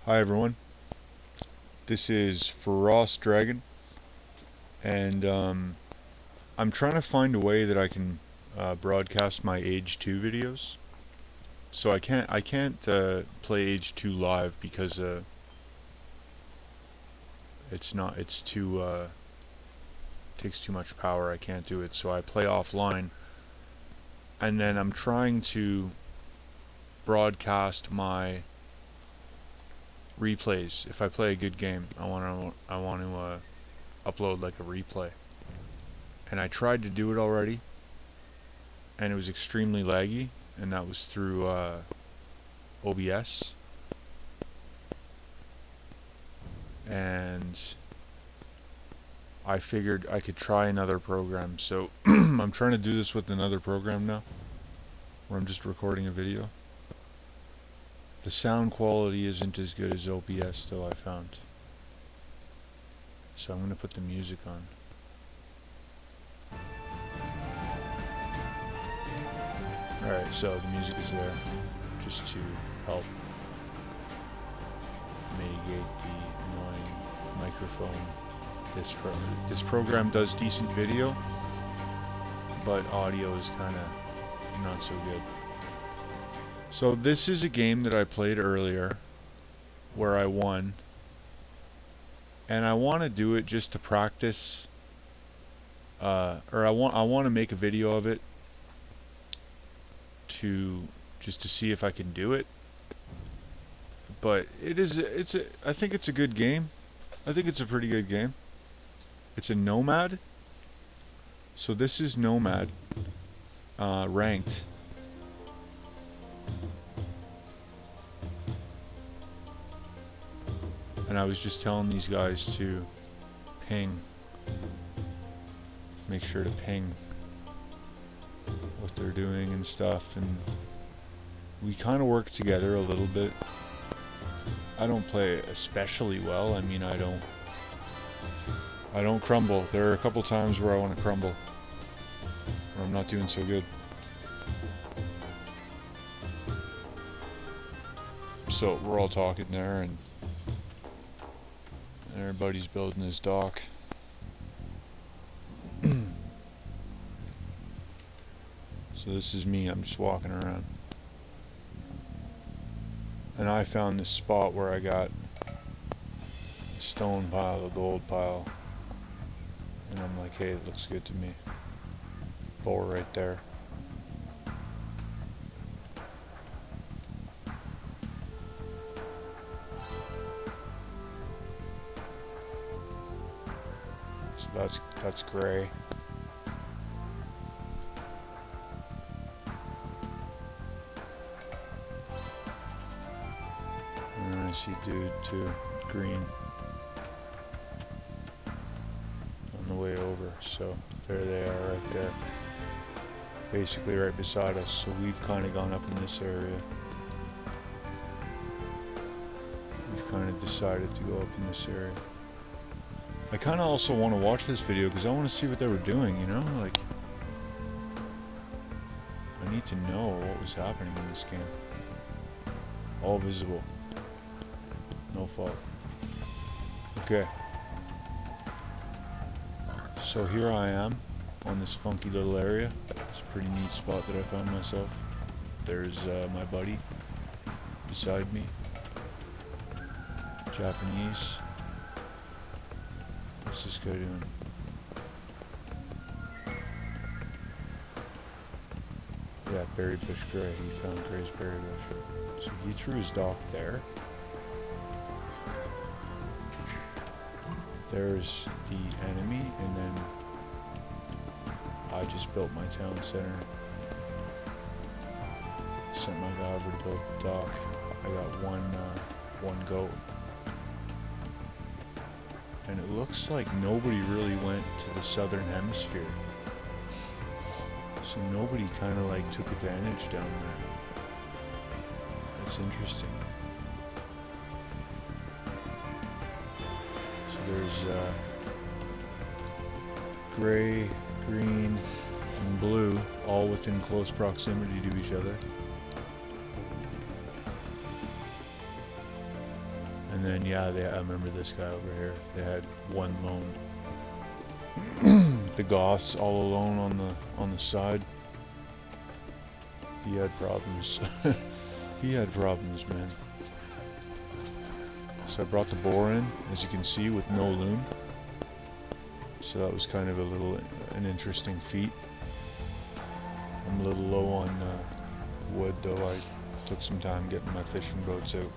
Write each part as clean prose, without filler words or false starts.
Hi everyone, this is Frost Dragon, and I'm trying to find a way that I can broadcast my Age 2 videos. So I can't play Age 2 live because it's too takes too much power. I can't do it. So I play offline, and then I'm trying to broadcast my replays. If I play a good game, I want to upload like a replay. And I tried to do it already, and it was extremely laggy, and that was through OBS. And I figured I could try another program, so I'm trying to do this with another program now, where I'm just recording a video. The sound quality isn't as good as OBS still, I found. So I'm going to put the music on. Alright, so the music is there, just to help mitigate the annoying microphone. This program does decent video, but audio is kind of not so good. So this is a game that I played earlier, where I won, and I want to do it just to practice, or I want to make a video of it just to see if I can do it. But I think it's a good game. I think it's a pretty good game. It's a Nomad. So this is Nomad, ranked. And I was just telling these guys to ping. Make sure to ping what they're doing and stuff, and we kind of work together a little bit. I don't play especially well. I mean, I don't crumble. There are a couple times where I want to crumble, where I'm not doing so good. So we're all talking there, and everybody's building his dock. So this is me, I'm just walking around. And I found this spot where I got a stone pile, a gold pile. And I'm like, hey, it looks good to me. Bowl right there. So that's gray. And then I see dude too, green, on the way over. So there they are right there, basically right beside us. So we've kind of gone up in this area. We've kind of decided to go up in this area. I kind of also want to watch this video because I want to see what they were doing, you know? Like, I need to know what was happening in this game. All visible. No fault. Okay. So here I am on this funky little area. It's a pretty neat spot that I found myself. There's my buddy beside me. Japanese. What's this guy doing? Yeah, berry bush gray. He found Gray's berry bush. So he threw his dock there. There's the enemy, and then I just built my town center. Sent my guy over to build the dock. I got one goat. And it looks like nobody really went to the southern hemisphere. So nobody kind of like took advantage down there. That's interesting. So there's gray, green, and blue all within close proximity to each other. And then yeah, I remember this guy over here. They had one lone. The Goths all alone on the side. He had problems. He had problems, man. So I brought the boar in, as you can see, with no loom. So that was kind of an interesting feat. I'm a little low on wood, though. I took some time getting my fishing boats out.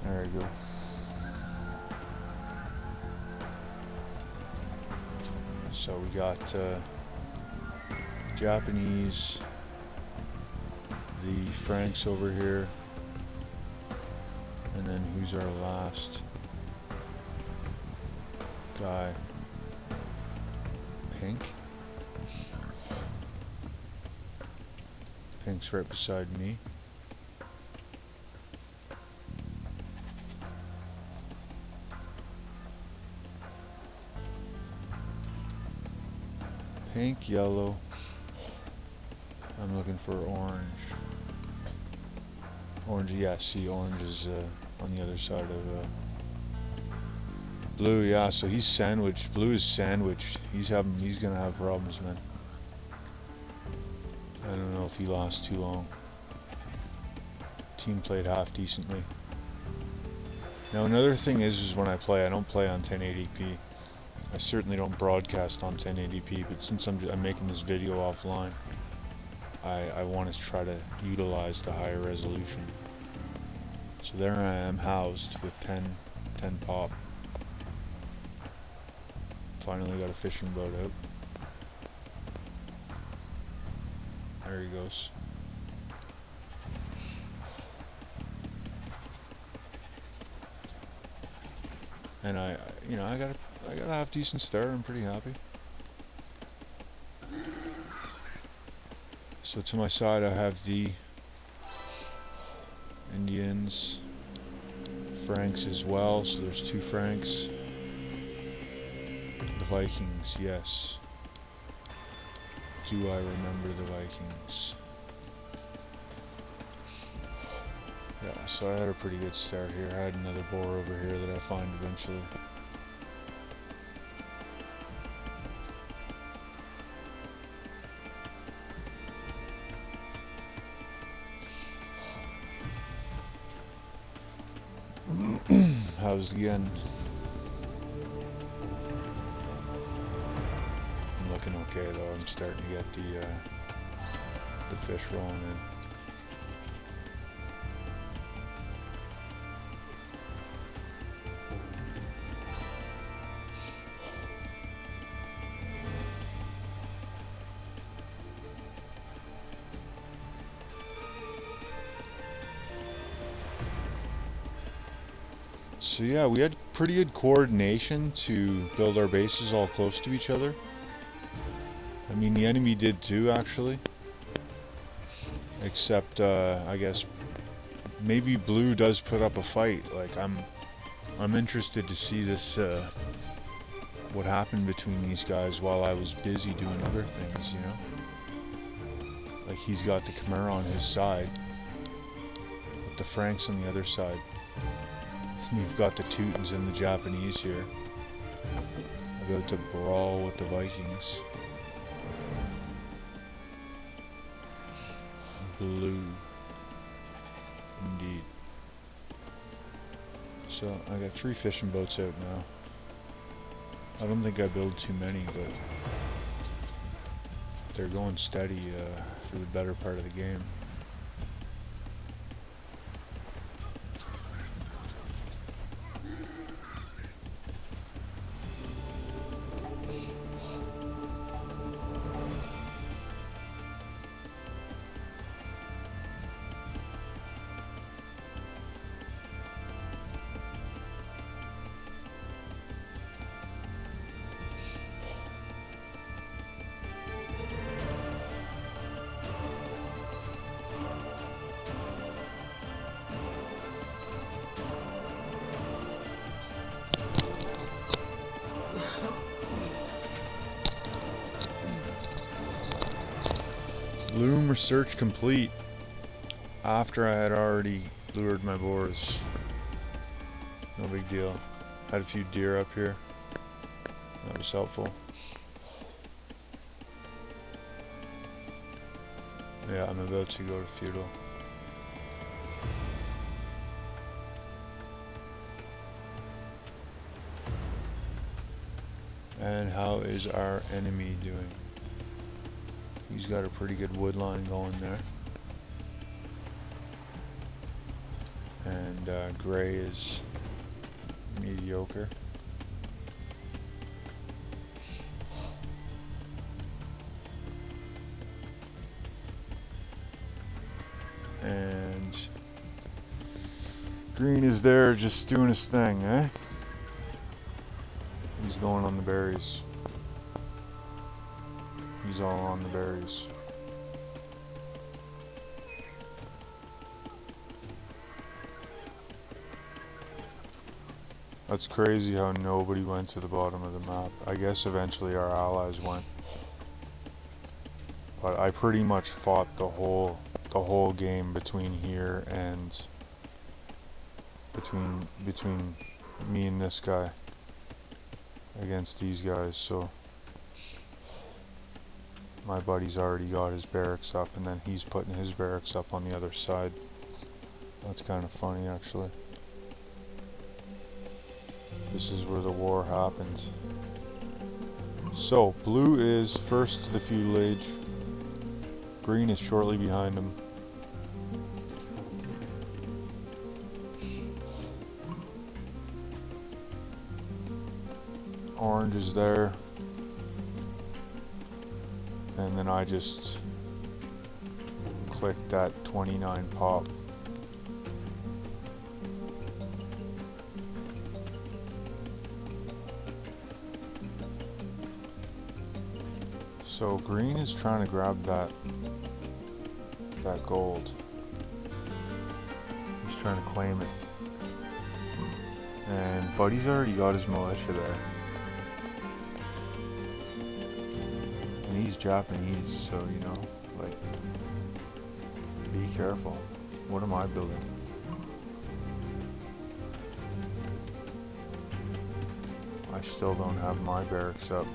There we go. So we got Japanese, the Franks over here, and then who's our last guy? Pink? Pink's right beside me. Pink, yellow. I'm looking for orange. Orange, yeah, see, orange is on the other side of blue, yeah, so he's sandwiched. Blue is sandwiched. He's gonna have problems, man. I don't know if he lasts too long. Team played half decently. Now another thing is when I don't play on 1080p. I certainly don't broadcast on 1080p, but since I'm making this video offline, I want to try to utilize the higher resolution. So there I am, housed with 10 pop. Finally got a fishing boat out. There he goes. And I got a half decent start. I'm pretty happy. So to my side I have the Indians, Franks as well, so there's 2 Franks. The Vikings, yes. Do I remember the Vikings? Yeah, so I had a pretty good start here. I had another boar over here that I find eventually. How's the end? I'm looking okay though. I'm starting to get the fish rolling in. So yeah, we had pretty good coordination to build our bases all close to each other. I mean, the enemy did too, actually. Except, I guess, maybe blue does put up a fight. Like, I'm interested to see this, what happened between these guys while I was busy doing other things, you know? Like, he's got the Khmer on his side, with the Franks on the other side. You've got the Teutons and the Japanese here, about to brawl with the Vikings. Blue, indeed. So I got 3 fishing boats out now. I don't think I build too many, but they're going steady for the better part of the game. Loom research complete. after I had already lured my boars. No big deal. Had a few deer up here. That was helpful. Yeah, I'm about to go to feudal. And how is our enemy doing? He's got a pretty good wood line going there. And gray is mediocre. And green is there just doing his thing, eh? He's going on the berries. He's all on the berries. That's crazy how nobody went to the bottom of the map. I guess eventually our allies went. But I pretty much fought the whole game between here and between me and this guy against these guys, so my buddy's already got his barracks up and then he's putting his barracks up on the other side. That's kind of funny actually. This is where the war happened. So blue is first to the feudal age. Green is shortly behind him. Orange is there. And then I just clicked that 29 pop. So green is trying to grab that gold. He's trying to claim it. And Buddy's already got his militia there. And he's Japanese, so you know, like, be careful. What am I building? I still don't have my barracks up.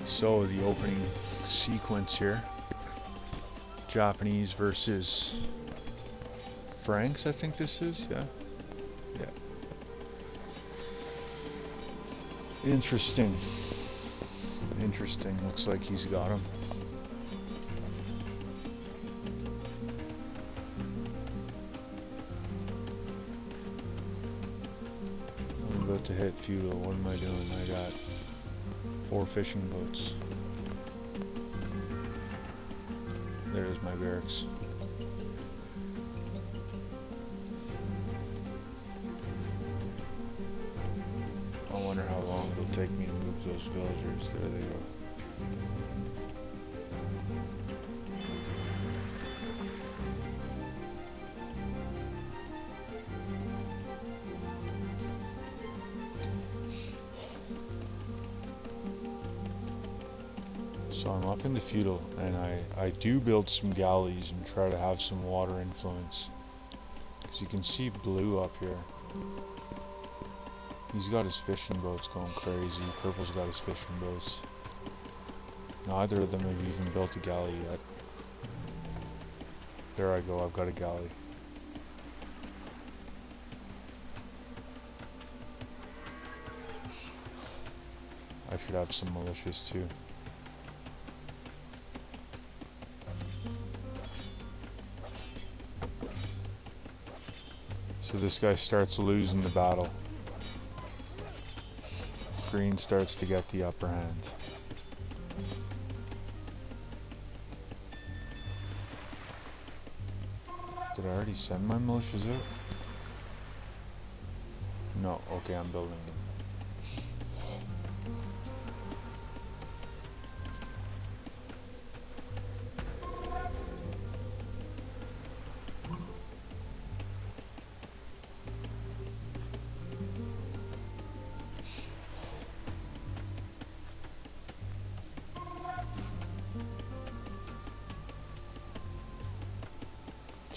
So the opening sequence here, Japanese versus Franks, I think this is, yeah. Interesting. Interesting, looks like he's got him. I'm about to hit feudal, what am I doing? I got 4 fishing boats. There's my barracks. I wonder how long it'll take me to move those villagers. There they go. So I'm up in the feudal, and I do build some galleys and try to have some water influence. Because you can see blue up here. He's got his fishing boats going crazy. Purple's got his fishing boats. Neither of them have even built a galley yet. There I go, I've got a galley. I should have some militias too. So this guy starts losing the battle. Green starts to get the upper hand. Did I already send my militias out? No, okay, I'm building them.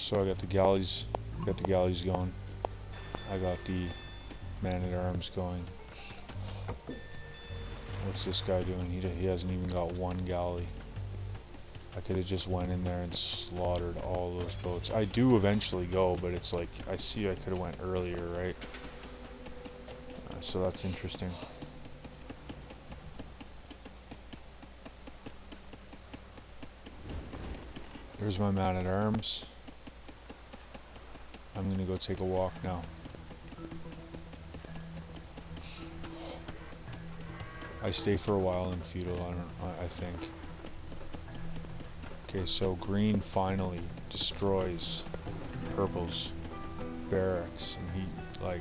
So I got the galleys going. I got the man-at-arms going. What's this guy doing? He hasn't even got one galley. I could have just went in there and slaughtered all those boats. I do eventually go, but it's like, I see I could have went earlier, right? So that's interesting. There's my man-at-arms. I'm gonna go take a walk now. I stay for a while in feudal, I think. Okay, so green finally destroys purple's barracks, and he, like,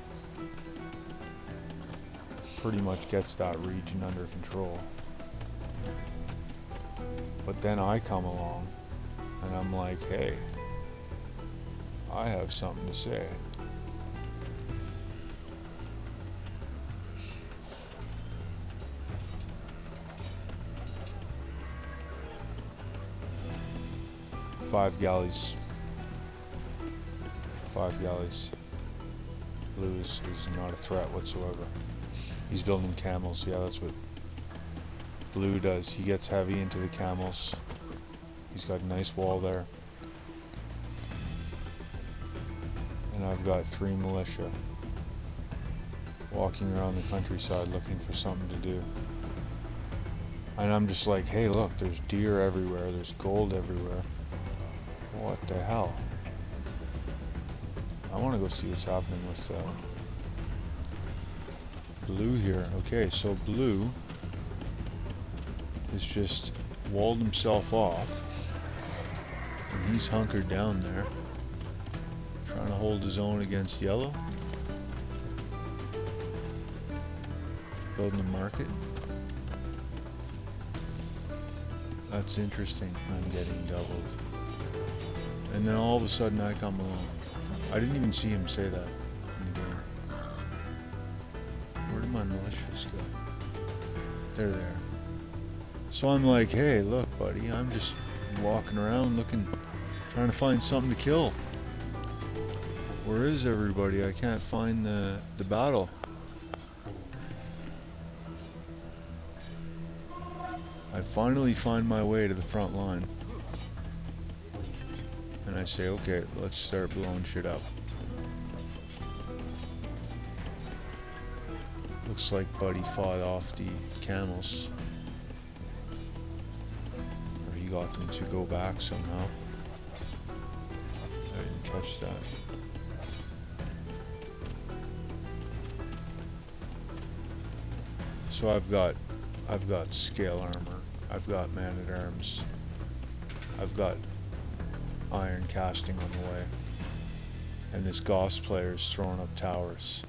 pretty much gets that region under control. But then I come along, and I'm like, hey, I have something to say. Five galleys. Blue is not a threat whatsoever. He's building camels. Yeah, that's what blue does. He gets heavy into the camels. He's got a nice wall there. And I've got 3 militia walking around the countryside looking for something to do. And I'm just like, hey, look, there's deer everywhere. There's gold everywhere. What the hell? I want to go see what's happening with blue here. Okay, so blue has just walled himself off, and he's hunkered down there, trying to hold his own against yellow. Building a market. That's interesting. I'm getting doubled. And then all of a sudden I come along. I didn't even see him say that in the game. Where did my militias go? They're there. So I'm like, hey, look, buddy, I'm just walking around looking, trying to find something to kill. Where is everybody? I can't find the battle. I finally find my way to the front line. And I say, okay, let's start blowing shit up. Looks like Buddy fought off the camels. Or he got them to go back somehow. I didn't catch that. So I've got scale armor. I've got man-at-arms. I've got iron casting on the way, and this Goss player is throwing up towers.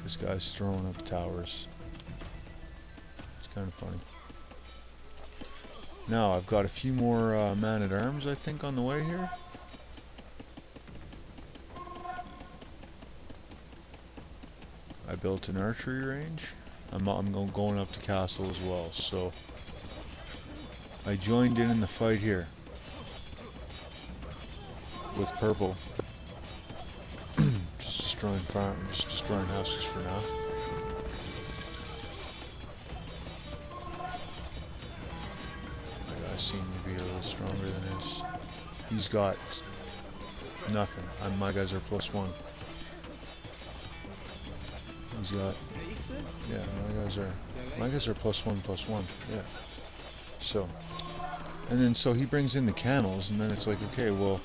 This guy's throwing up towers. It's kind of funny. Now I've got a few more man-at-arms, I think, on the way here. I built an archery range. I'm going up to castle as well, so I joined in the fight here with purple. just destroying houses for now. My guy seemed to be a little stronger than his. He's got nothing. My guys are +1. He's got, yeah, my guys are +1/+1. Yeah. So, and then so he brings in the camels, and then it's like, okay, well,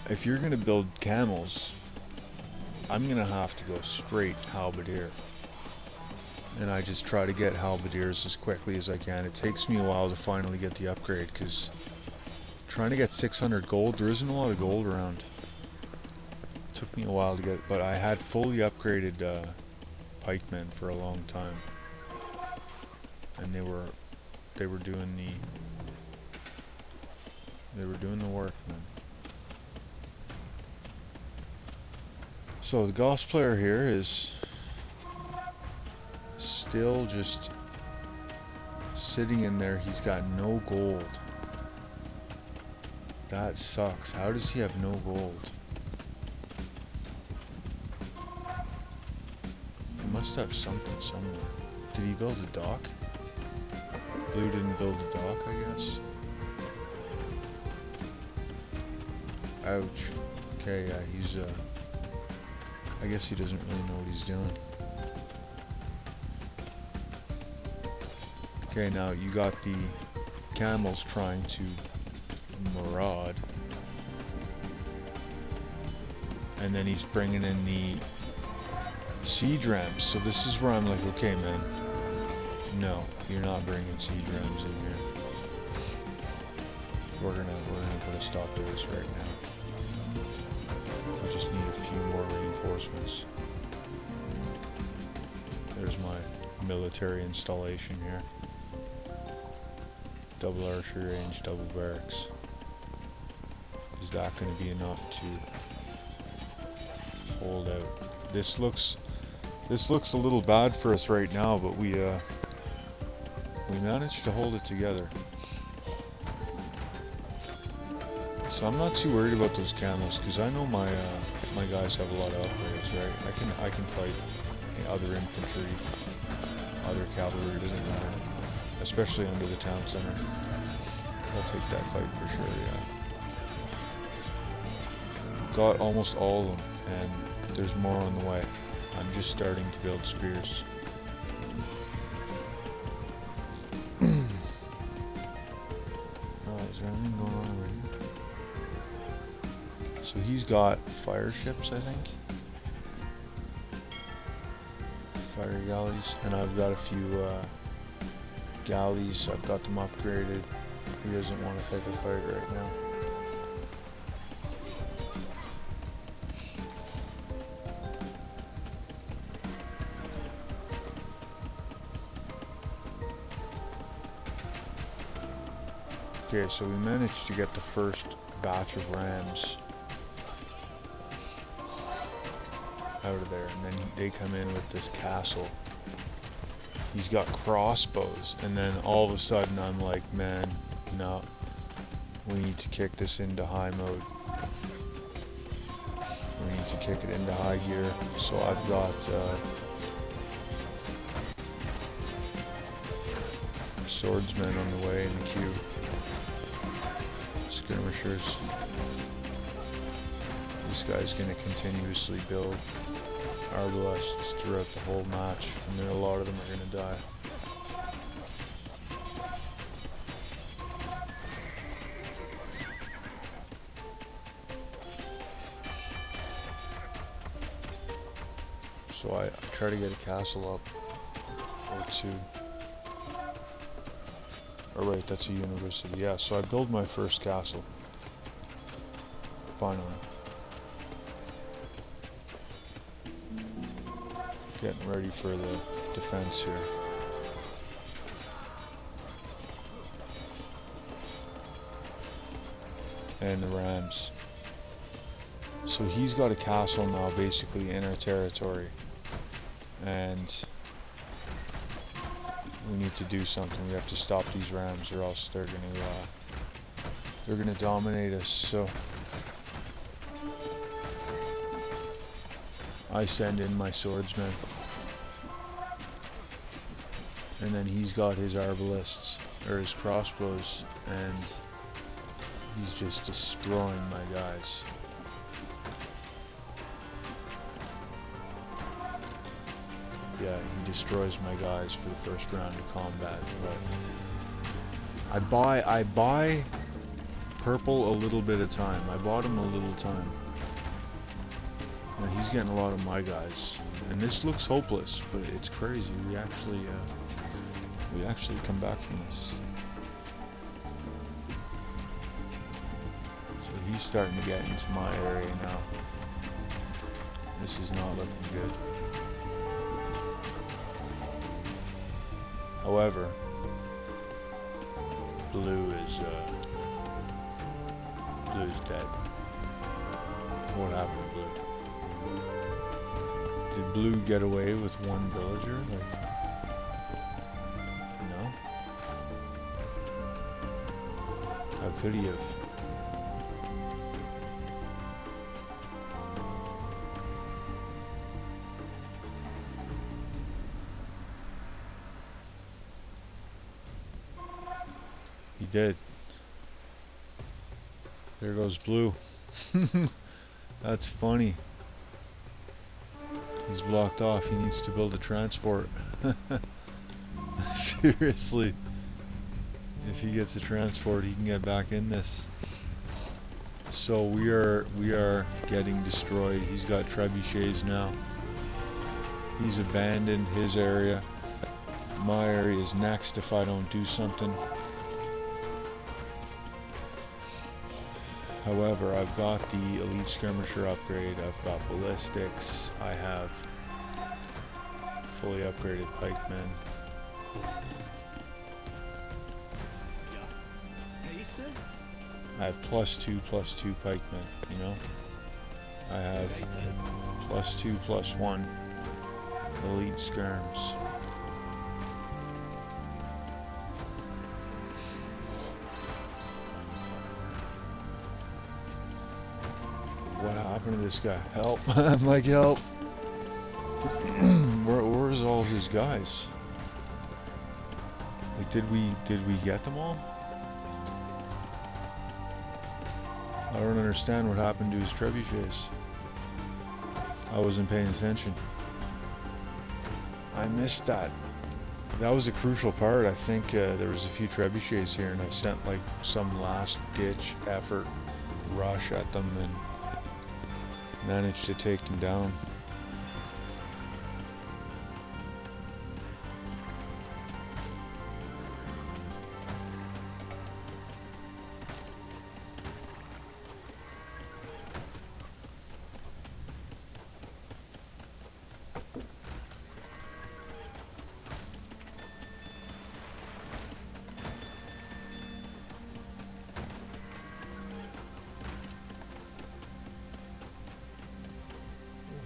if you're gonna build camels, I'm gonna have to go straight halberdier. And I just try to get halberdiers as quickly as I can. It takes me a while to finally get the upgrade, because trying to get 600 gold, there isn't a lot of gold around. It took me a while to get, but I had fully upgraded pikemen for a long time, and they were doing the work, man. So the Goss player here is still just sitting in there. He's got no gold. That sucks. How does he have no gold? He must have something somewhere. Did he build a dock? Blue didn't build a dock, I guess. Ouch. Okay, yeah, he's, I guess he doesn't really know what he's doing. Okay, now you got the camels trying to maraud. And then he's bringing in the siege rams. So this is where I'm like, okay, man. No, you're not bringing siege rams in here. We're gonna put a stop to this right now. We just need a few more reinforcements. There's my military installation here. Double archery range, double barracks. Is that going to be enough to hold out? This looks a little bad for us right now, but we managed to hold it together. So I'm not too worried about those camels because I know my my guys have a lot of upgrades, right? I can fight other infantry, other cavalry, doesn't matter. Especially under the town center. I'll take that fight for sure, yeah. Got almost all of them, and there's more on the way. I'm just starting to build spears. Is there anything going on already? So he's got fire ships, I think. Fire galleys, and I've got a few galleys. I've got them upgraded. He doesn't want to fight the fight right now. Okay, so we managed to get the first batch of rams out of there, and then they come in with this castle. He's got crossbows, and then all of a sudden I'm like, man, no, we need to kick this into high mode. We need to kick it into high gear. So I've got swordsmen on the way in the queue. Skirmishers. This guy's going to continuously build arbalests throughout the whole match, and then a lot of them are going to die. So I try to get a castle up, or two. Oh wait, that's a university. Yeah, so I build my first castle. Finally. Getting ready for the defense here. And the Rams. So he's got a castle now basically in our territory. And we need to do something. We have to stop these Rams or else they're gonna dominate us. So I send in my swordsmen. And then he's got his arbalists, or his crossbows, and he's just destroying my guys. Yeah, he destroys my guys for the first round of combat, but I buy purple a little bit of time. I bought him a little time. And he's getting a lot of my guys. And this looks hopeless, but it's crazy. We actually come back from this. So he's starting to get into my area now. This is not looking good. However, Blue's dead. What happened to Blue? Did Blue get away with one villager? Like, no? How could he have? did. There goes Blue. That's funny. He's blocked off. He needs to build a transport. Seriously. If he gets a transport, he can get back in this. So we are getting destroyed. He's got trebuchets now. He's abandoned his area. My area is next if I don't do something. However, I've got the elite skirmisher upgrade. I've got ballistics. I have fully upgraded pikemen. I have +2/+2 pikemen, you know? I have +2/+1 elite skirms. What happened to this guy? Help. I'm like, help. Where's all his guys? Like, did we get them all? I don't understand what happened to his trebuchets. I wasn't paying attention. I missed that. That was a crucial part. I think there was a few trebuchets here, and I sent like some last-ditch effort rush at them and managed to take them down.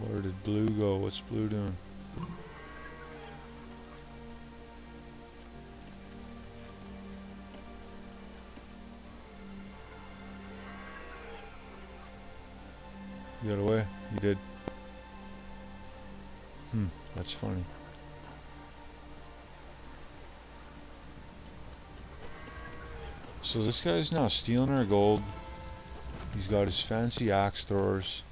Where did Blue go? What's Blue doing? You got away? You did. That's funny. So this guy's now stealing our gold. He's got his fancy axe throwers.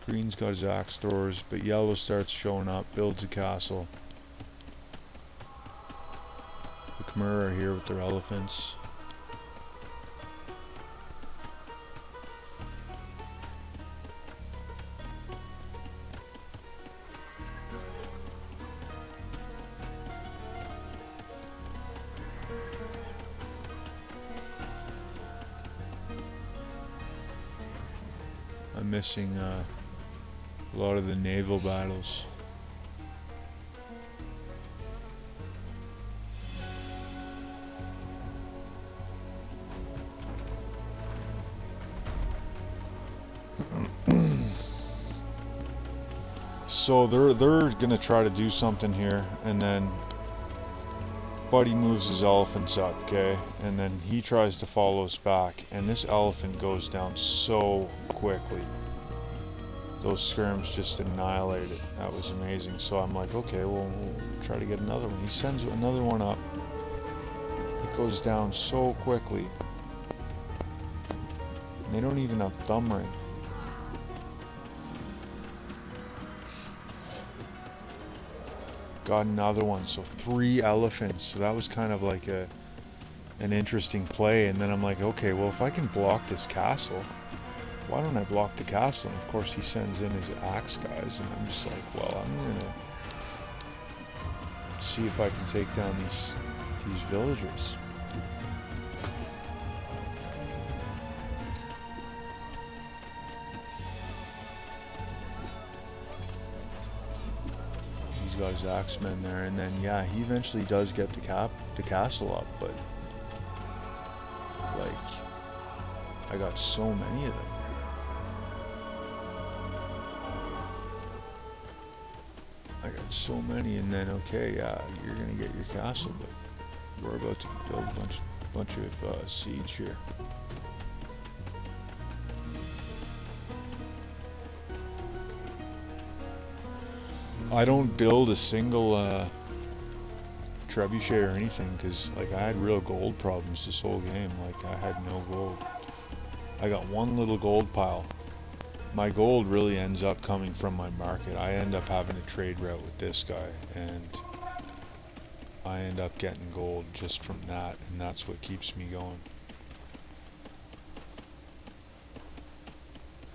Green's got his axe throwers, but yellow starts showing up, builds a castle. The Khmer are here with their elephants. I'm missing a lot of the naval battles. So they're gonna try to do something here, and then Buddy moves his elephants up, okay? And then he tries to follow us back, and this elephant goes down so quickly. Those skirms just annihilated it. That was amazing. So I'm like, okay, well, we'll try to get another one. He sends another one up. It goes down so quickly. And they don't even have thumb ring. Got another one. So 3 elephants. So that was kind of like an interesting play. And then I'm like, okay, well, if I can block this castle, why don't I block the castle? And of course he sends in his axe guys, and I'm just like, well, I'm gonna see if I can take down these villagers. He's got his axemen there, and then yeah, he eventually does get the castle up, but like, I got so many of them. I got so many, and then okay, yeah, you're gonna get your castle, but we're about to build a bunch of siege here. I don't build a single trebuchet or anything, because like I had real gold problems this whole game. Like I had no gold. I got one little gold pile. My gold really ends up coming from my market. I end up having a trade route with this guy, and I end up getting gold just from that, and that's what keeps me going.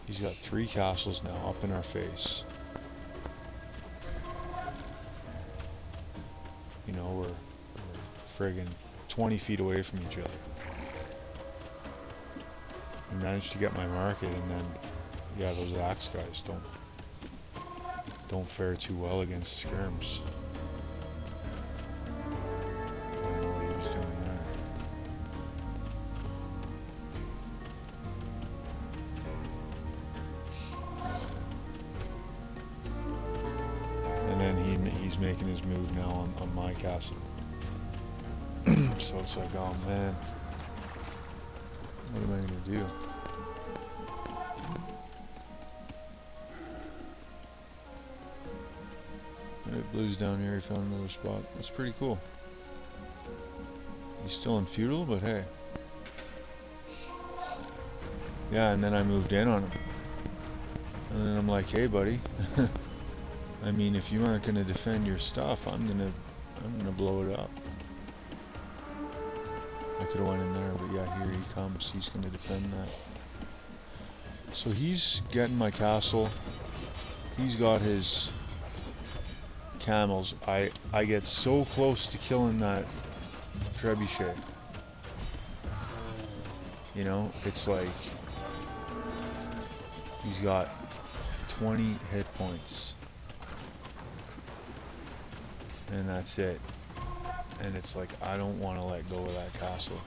He's got 3 castles now up in our face. You know, we're friggin' 20 feet away from each other. I managed to get my market, and then, yeah, those axe guys don't fare too well against skirms. I don't know what he was doing there. And then he's making his move now on my castle. So it's like, oh man, what am I gonna do? Alright, Blue's down here, he found another spot. That's pretty cool. He's still in feudal, but hey. Yeah, and then I moved in on him. And then I'm like, hey buddy, I mean, if you aren't gonna defend your stuff, I'm gonna blow it up. I could have went in there, but yeah, here he comes. He's gonna defend that. So he's getting my castle. He's got his camels. I get so close to killing that trebuchet. You know, it's like he's got 20 hit points. And that's it. And it's like, I don't want to let go of that castle.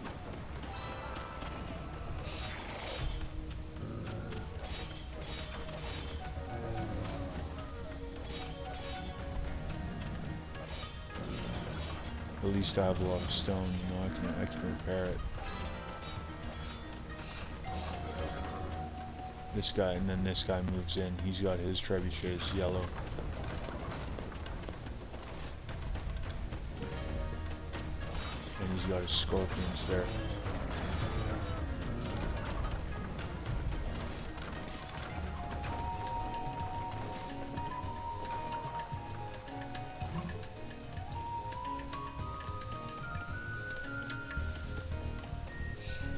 At least I have a lot of stone, you know, I can repair it. This guy, and then this guy moves in. He's got his trebuchets yellow. And he's got his scorpions there.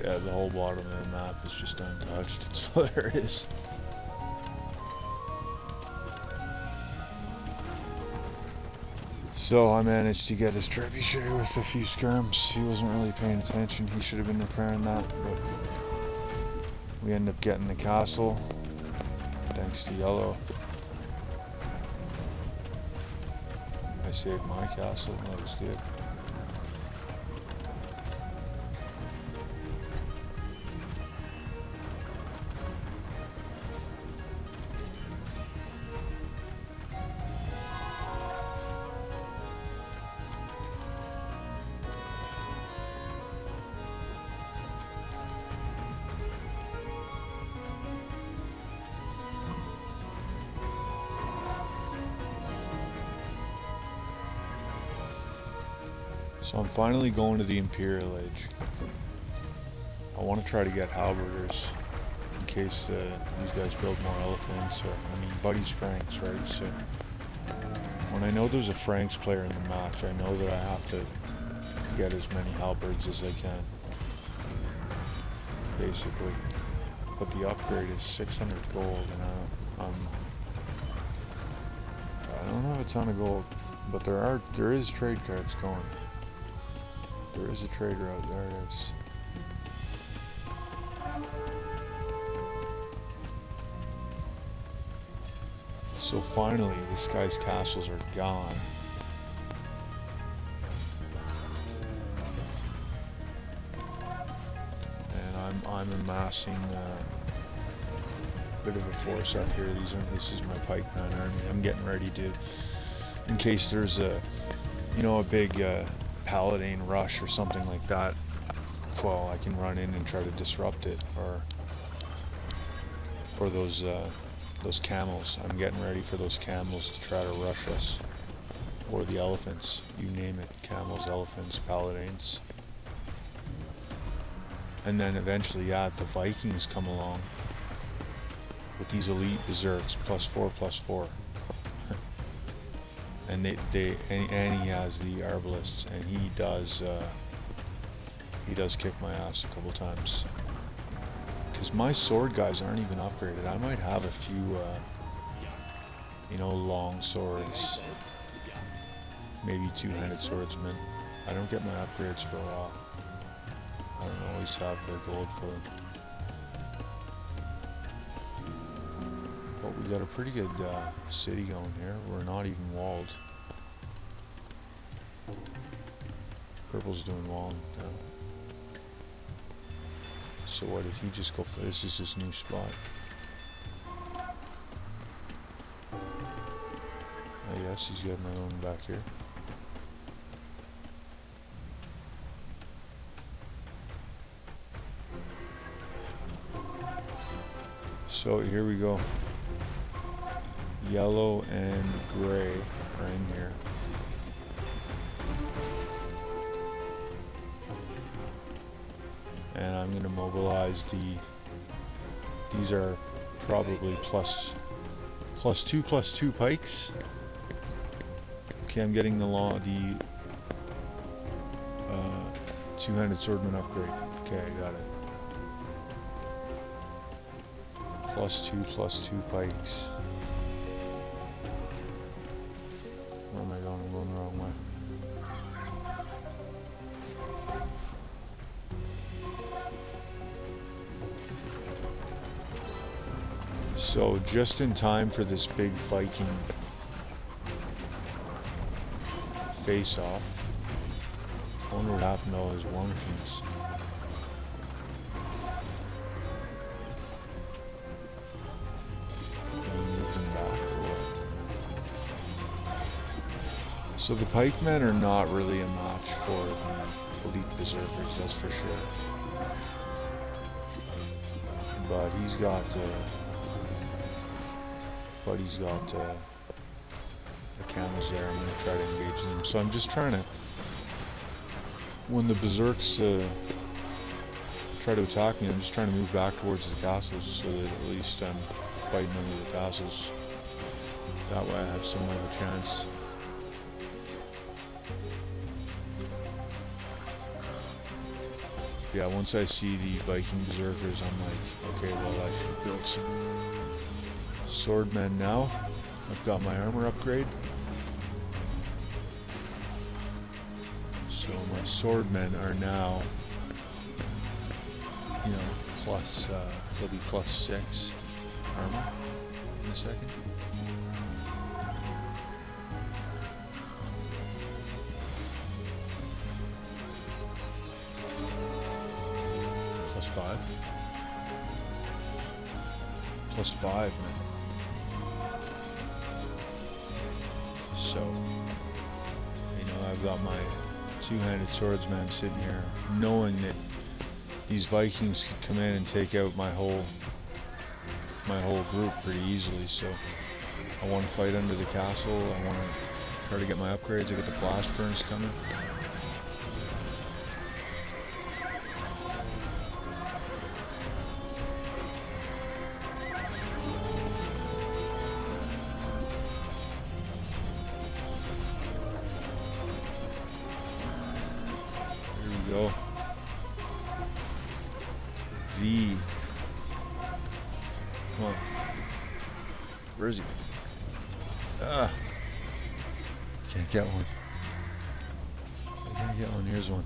Yeah, the whole bottom of the map is just untouched, so there it is. So I managed to get his trebuchet with a few skirms. He wasn't really paying attention, he should have been repairing that, but we ended up getting the castle, thanks to yellow. I saved my castle, that was good. So I'm finally going to the Imperial Age. I want to try to get halberders in case these guys build more elephants, or, I mean, Buddy's Franks, right? So when I know there's a Franks player in the match, I know that I have to get as many halberds as I can, basically. But the upgrade is 600 gold, and I don't have a ton of gold, but there is trade cards going. There is a trade route, there it is. So finally, this guy's castles are gone. And I'm amassing a bit of a force up here. This is my pikeman army. I'm getting ready to, in case there's a, you know, a big paladin rush or something like that, well, I can run in and try to disrupt it, or those camels. I'm getting ready for those camels to try to rush us. or the elephants, you name it, camels, elephants, paladins. And then eventually, yeah, the Vikings come along with these elite berserks, +4/+4. And and he has the arbalists, and he does kick my ass a couple times. Because my sword guys aren't even upgraded. I might have a few, you know, long swords, maybe two-handed swordsmen. I don't get my upgrades for a while. I don't always have the gold for them. But we got a pretty good city going here. We're not even walled. Purple's doing wall now. So what did he just go for? This is his new spot. Oh yes, he's got another one back here. So here we go. Yellow and gray are in here. And I'm going to mobilize these are probably +2/+2 pikes. Okay, I'm getting the two-handed swordman upgrade. Okay, I got it. +2/+2 pikes. Where am I going? I'm going the wrong way. So just in time for this big Viking face-off. I wonder what happened to all his war machines. So the pikemen are not really a match for the elite berserkers, that's for sure. But he's got the camels there. I'm gonna try to engage them. So I'm just trying to, when the berserks try to attack me, I'm just trying to move back towards the castles so that at least I'm fighting under the castles. That way I have somewhat of a chance. Yeah, once I see the Viking berserkers, I'm like, okay, well I should build some swordmen now. I've got my armor upgrade. So my swordmen are now, you know, they'll be +6 armor in a second. +5. +5, man. So, you know, I've got my two-handed swordsman sitting here, knowing that these Vikings could come in and take out my whole group pretty easily. So, I want to fight under the castle. I want to try to get my upgrades. I got the blast furnace coming. Go. V. Come on. Where is he? Ah. Can't get one. I can't get one. Here's one.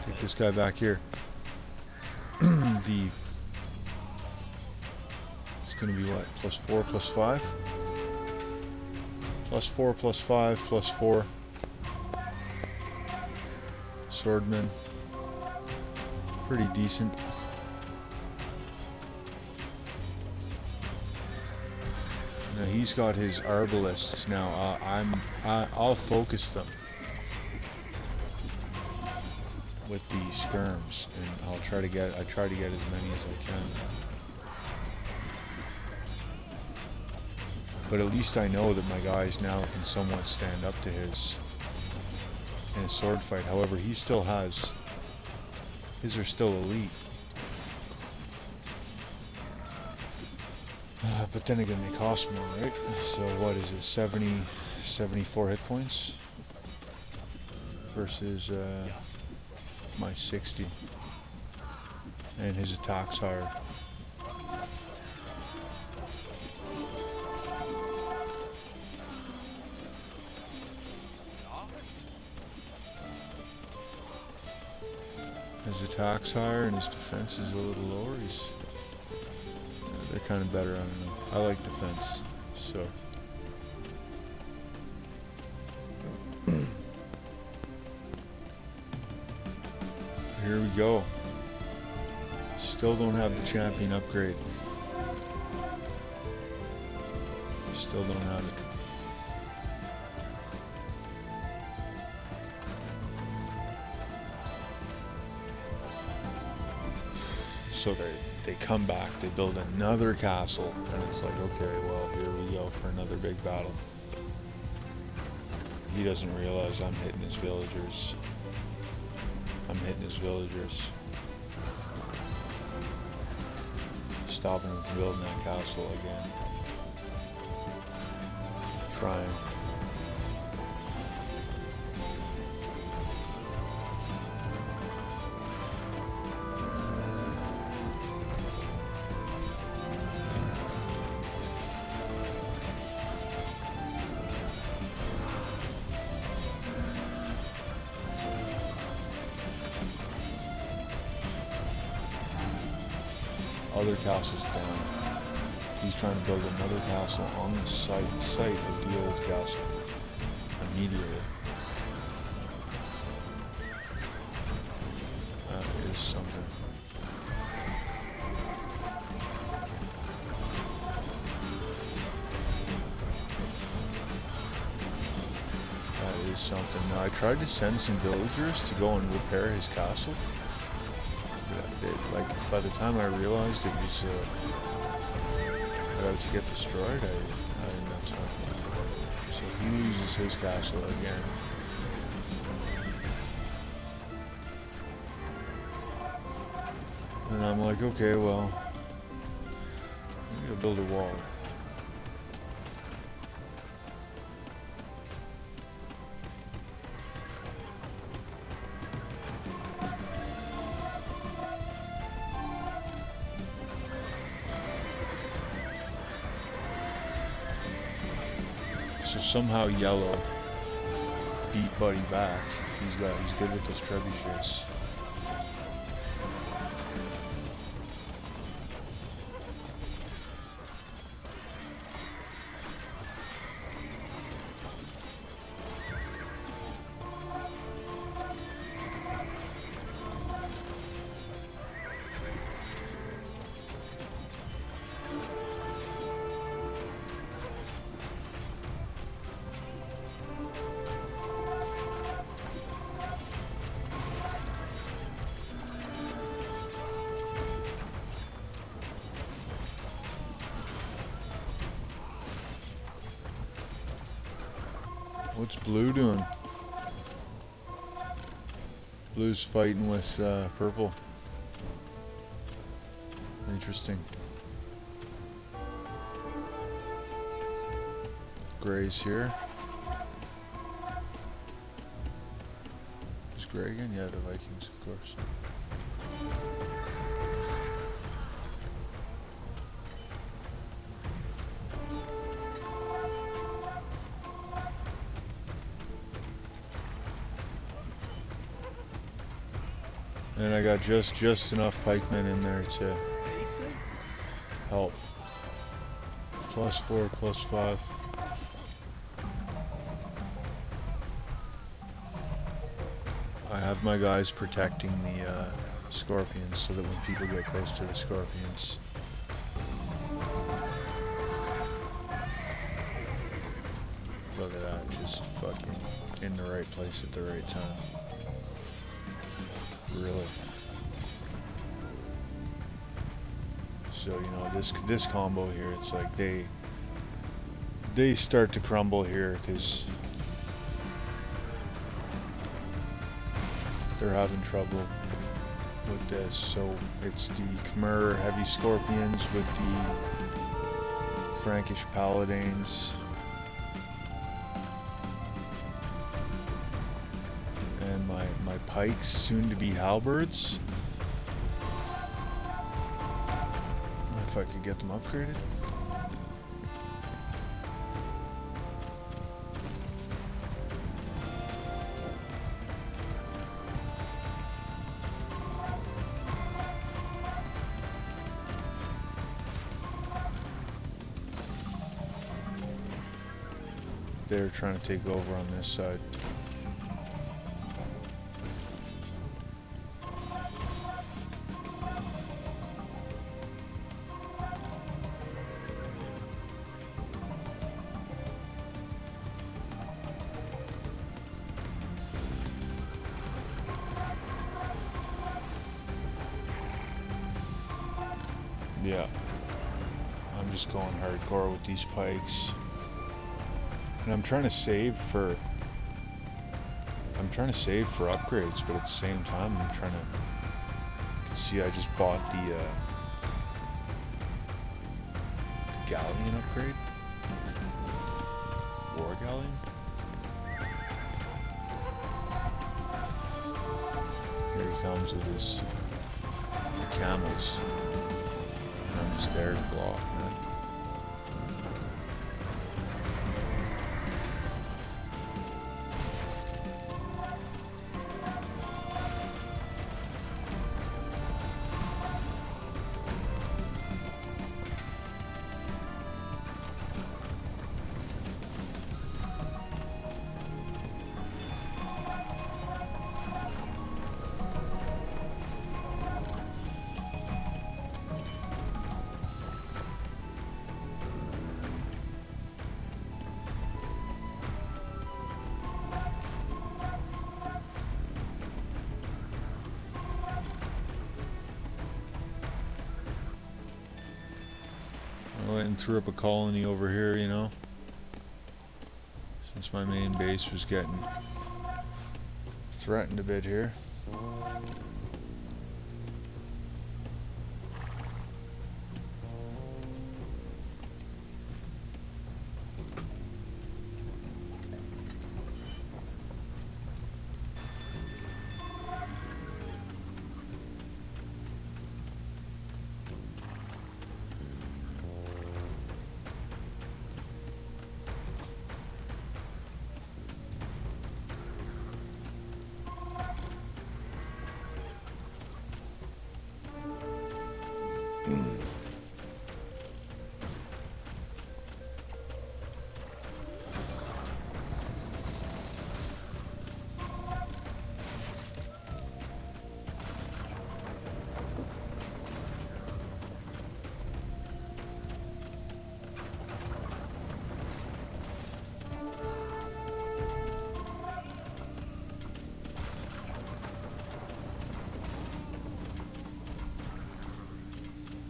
Take this guy back here. The. It's going to be what? +4/+5? +4/+5 +4. Swordman, pretty decent. Now he's got his arbalists. Now I'll focus them with the skirms, and I try to get as many as I can. But at least I know that my guys now can somewhat stand up to his in a sword fight. However, he still has, his are still elite. But then again, they cost more, right? So what is it, 74 hit points versus my 60, and his attack's higher. His attack's higher and his defense is a little lower. They're kind of better, I don't know. I like defense, so. Here we go. Still don't have the champion upgrade. Still don't have it. So they come back, they build another castle, and it's like, okay, well, here we go for another big battle. He doesn't realize I'm hitting his villagers. I'm hitting his villagers. Stopping him from building that castle again. Trying. Other castle's down. He's trying to build another castle on the site of the old castle immediately. That is something. That is something. Now, I tried to send some villagers to go and repair his castle. Like, by the time I realized it was about to get destroyed, I didn't have time. So he uses his castle again. And I'm like, okay, well, I'm gonna build a wall. So somehow yellow beat Buddy back. He's good with those trebuchets. What's blue doing? Blue's fighting with purple. Interesting. Gray's here. Is Gray again? Yeah, the Vikings, of course. And I got just enough pikemen in there to help. +4, +5. I have my guys protecting the scorpions so that when people get close to the scorpions, look at that, just fucking in the right place at the right time. Really. So, you know, this combo here, it's like they they start to crumble here because they're having trouble with this. So it's the Khmer Heavy Scorpions with the Frankish Paladins. And my pikes, soon to be halberds. If I could get them upgraded. They're trying to take over on this side. Yeah, I'm just going hardcore with these pikes. And I'm trying to save for upgrades, but at the same time I'm trying to see. I just bought the galleon upgrade, war galleon. Here he comes with his camels, and I'm just there to block, man. I went and threw up a colony over here, you know, since my main base was getting threatened a bit here.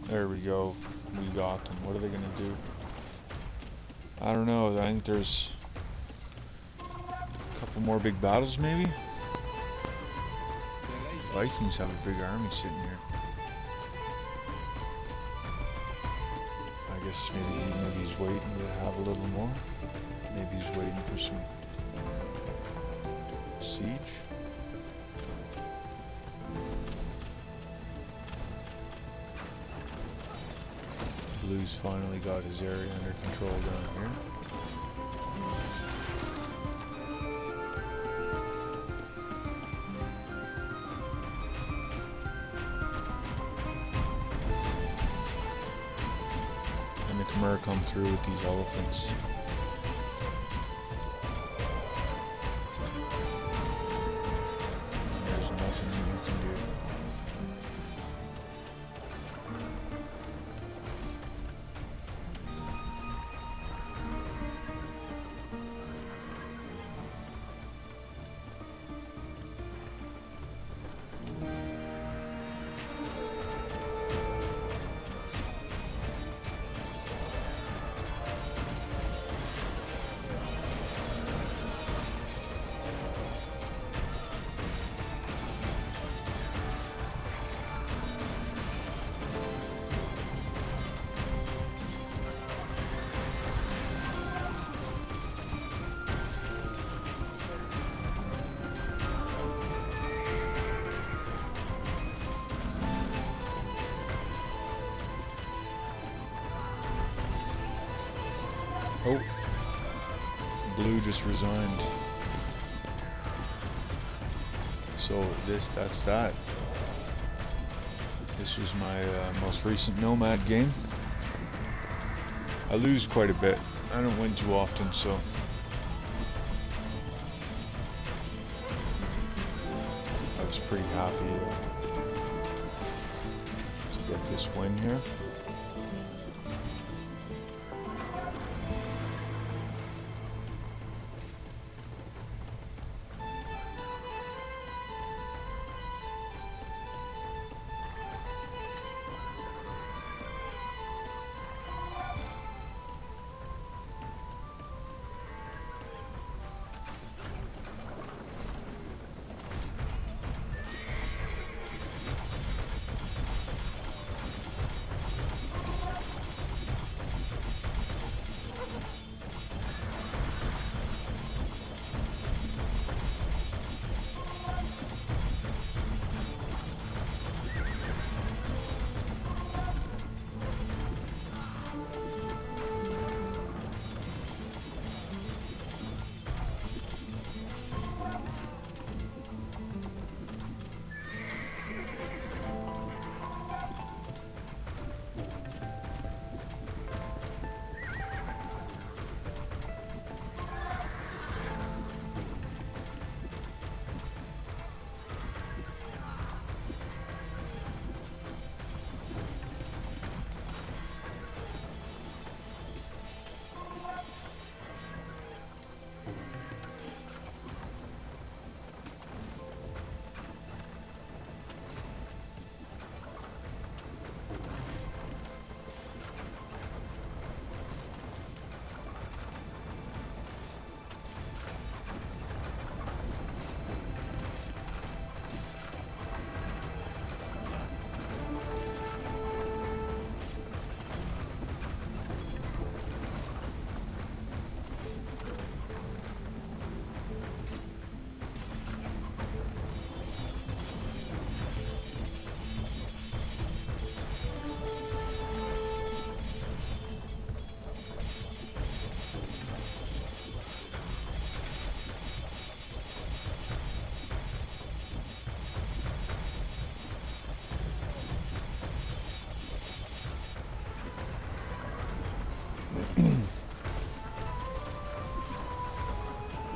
There we go. We got them. What are they gonna do? I don't know. I think there's a couple more big battles, maybe? Vikings have a big army sitting here. I guess maybe he's waiting to have a little more. Maybe he's waiting for some siege. Blue's finally got his area under control down here. And the Khmer come through with these elephants. And there's nothing you can do. Oh, blue just resigned. So that's that. This was my most recent Nomad game. I lose quite a bit. I don't win too often, so I was pretty happy to get this win here.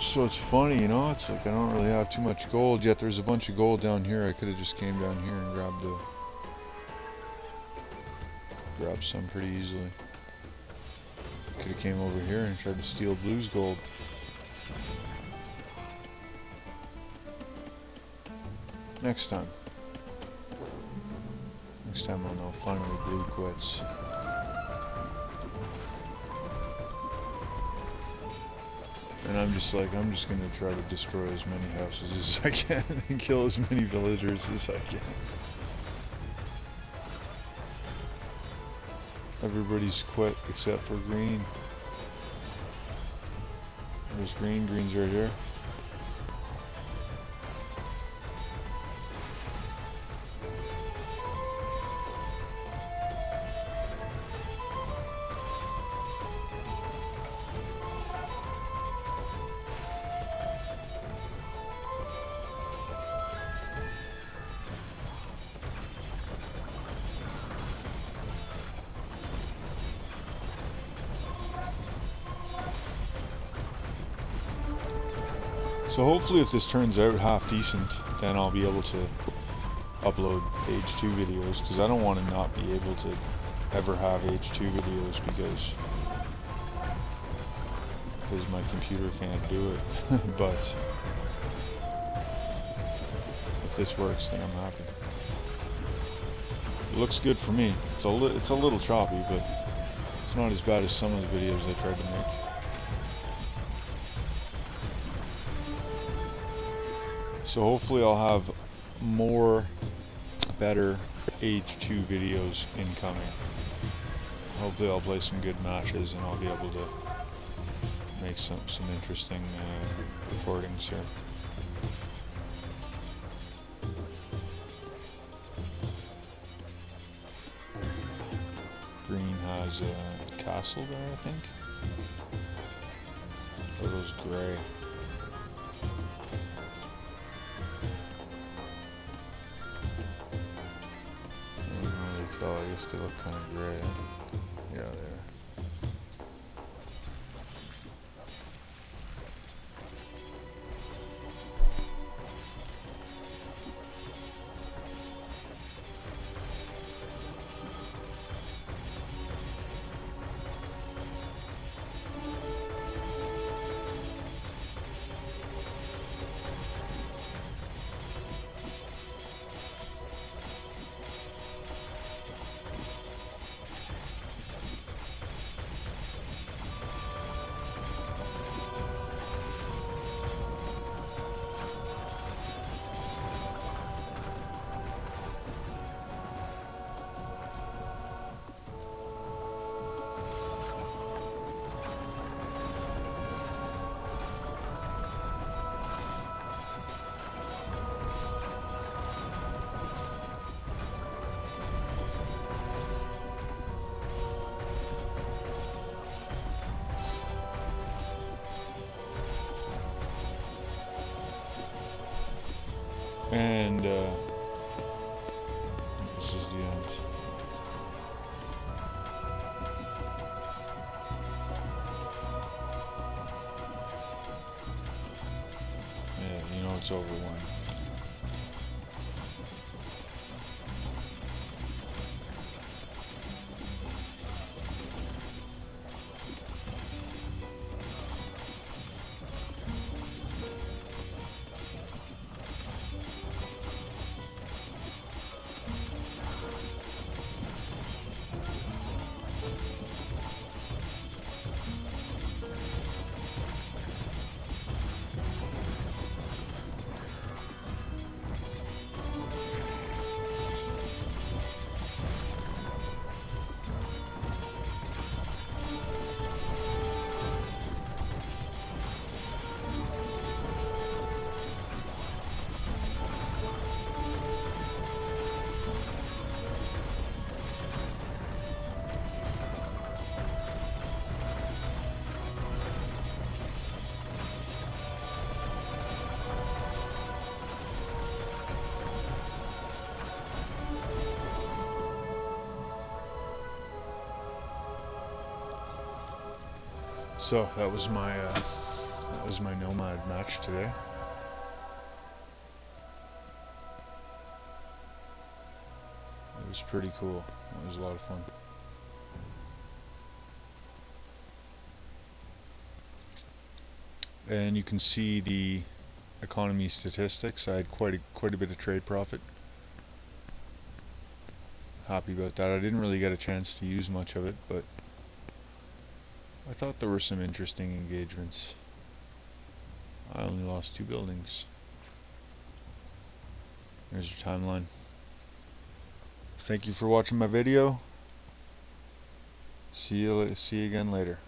So it's funny, you know, it's like I don't really have too much gold, yet there's a bunch of gold down here. I could have just came down here and grabbed some pretty easily. Could have came over here and tried to steal blue's gold. Next time. Next time I'll know finally blue quits. And I'm just gonna try to destroy as many houses as I can and kill as many villagers as I can. Everybody's quit except for green. There's green, green's right here. So hopefully if this turns out half decent, then I'll be able to upload H2 videos, because I don't want to not be able to ever have H2 videos because my computer can't do it. But if this works, then I'm happy. It looks good for me. It's a little choppy, but it's not as bad as some of the videos I tried to make. So hopefully I'll have more better H2 videos incoming. Hopefully I'll play some good matches and I'll be able to make some interesting recordings here. Green has a castle there, I think. guess they look kind of gray. Yeah, there. And this is the end. Yeah, you know it's over when. So that was my Nomad match today. It was pretty cool. It was a lot of fun. And you can see the economy statistics. I had quite a bit of trade profit. Happy about that. I didn't really get a chance to use much of it, but I thought there were some interesting engagements. I only lost 2 buildings. There's your timeline. Thank you for watching my video. See you again later.